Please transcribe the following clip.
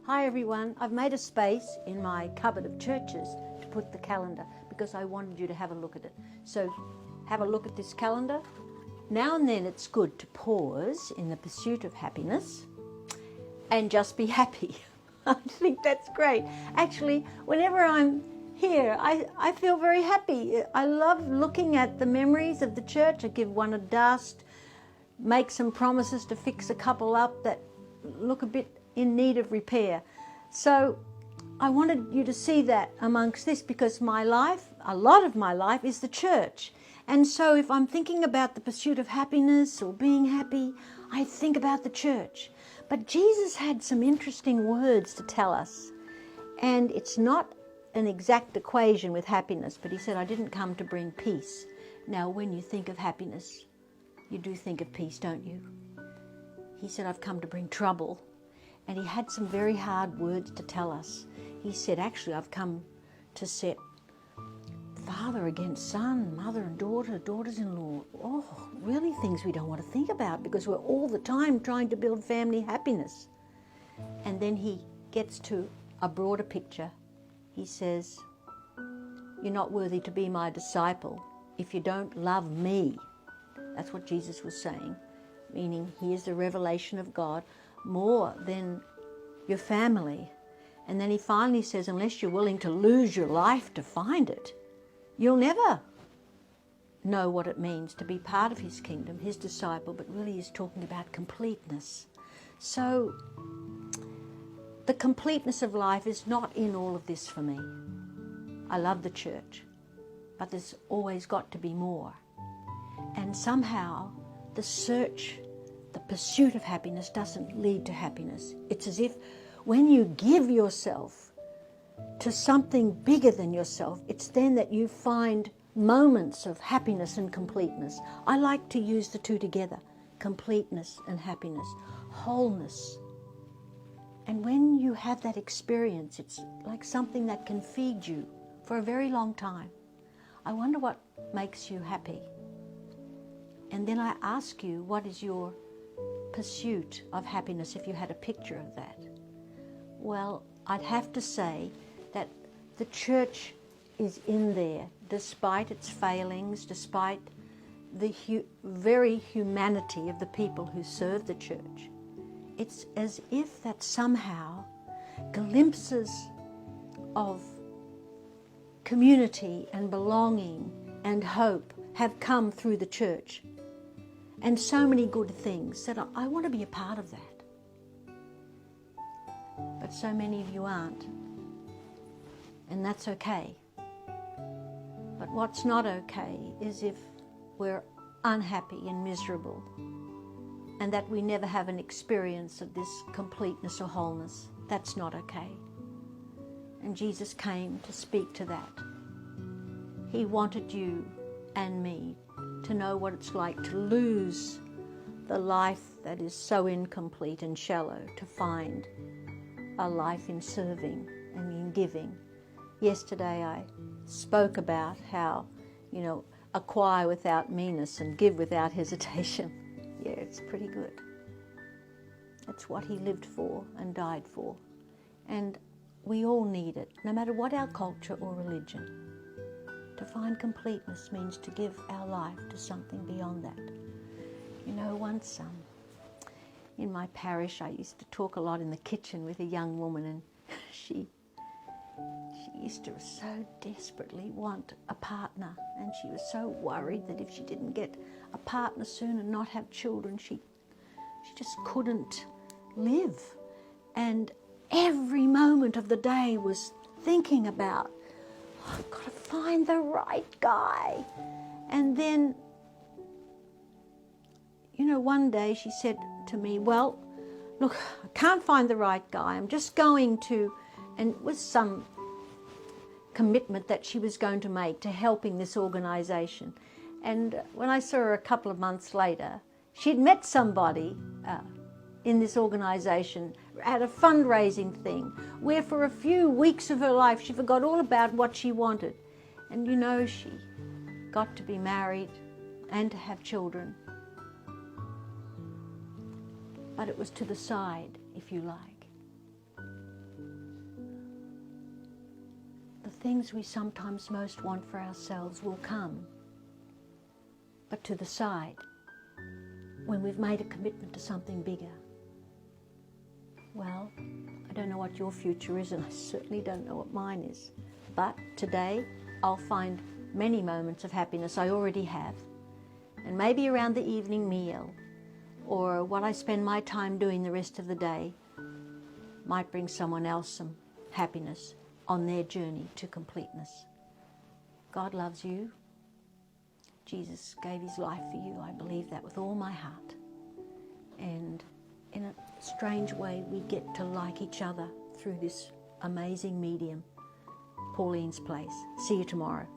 Hi everyone, I've made a space in my cupboard of churches to put the calendar because I wanted you to have a look at it. So have a look at this calendar. Now and then it's good to pause in the pursuit of happiness and just be happy. I think that's great. Actually, whenever I'm here, I feel very happy. I love looking at the memories of the church. I give one a dust, make some promises to fix a couple up that look a bit in need of repair. So I wanted you to see that amongst this, because my life, a lot of my life, is the church. And so if I'm thinking about the pursuit of happiness or being happy, I think about the church. But Jesus had some interesting words to tell us. And it's not an exact equation with happiness, but he said, I didn't come to bring peace. Now, when you think of happiness, you do think of peace, don't you? He said, I've come to bring trouble. And he had some very hard words to tell us. He said, actually, I've come to set father against son, mother and daughter, daughters-in-law. Oh, really things we don't want to think about, because we're all the time trying to build family happiness. And then he gets to a broader picture. He says, you're not worthy to be my disciple if you don't love me. That's what Jesus was saying, meaning here's the revelation of God more than your family. And then he finally says, unless you're willing to lose your life to find it, you'll never know what it means to be part of his kingdom, his disciple. But really he's talking about completeness. So the completeness of life is not in all of this for me. I love the church, but there's always got to be more. And somehow the search, the pursuit of happiness doesn't lead to happiness. It's as if when you give yourself to something bigger than yourself, it's then that you find moments of happiness and completeness. I like to use the two together, completeness and happiness, wholeness. And when you have that experience, it's like something that can feed you for a very long time. I wonder what makes you happy. And then I ask you, what is your pursuit of happiness if you had a picture of that? Well, I'd have to say that the church is in there, despite its failings, despite the very humanity of the people who serve the church. It's as if that somehow glimpses of community and belonging and hope have come through the church. And so many good things that I want to be a part of that. But so many of you aren't. And that's okay. But what's not okay is if we're unhappy and miserable, and that we never have an experience of this completeness or wholeness. That's not okay. And Jesus came to speak to that. He wanted you and me to know what it's like to lose the life that is so incomplete and shallow, to find a life in serving and in giving. Yesterday I spoke about how, acquire without meanness and give without hesitation. Yeah, it's pretty good. That's what he lived for and died for. And we all need it, no matter what our culture or religion. To find completeness means to give our life to something beyond that. Once in my parish, I used to talk a lot in the kitchen with a young woman, and she used to so desperately want a partner, and she was so worried that if she didn't get a partner soon and not have children, she just couldn't live. And every moment of the day was thinking about, I've got to find the right guy. And then, one day she said to me, well, look, I can't find the right guy. I'm just going to, and it was some commitment that she was going to make to helping this organisation. And when I saw her a couple of months later, she'd met somebody in this organisation at a fundraising thing where for a few weeks of her life she forgot all about what she wanted. And she got to be married and to have children. But it was to the side, if you like. things we sometimes most want for ourselves will come. But to the side, when we've made a commitment to something bigger. Well, I don't know what your future is, and I certainly don't know what mine is. But today, I'll find many moments of happiness. I already have. And maybe around the evening meal, or what I spend my time doing the rest of the day, might bring someone else some happiness on their journey to completeness. God loves you. Jesus gave his life for you. I believe that with all my heart. And in a strange way, we get to like each other through this amazing medium, Pauline's Place. See you tomorrow.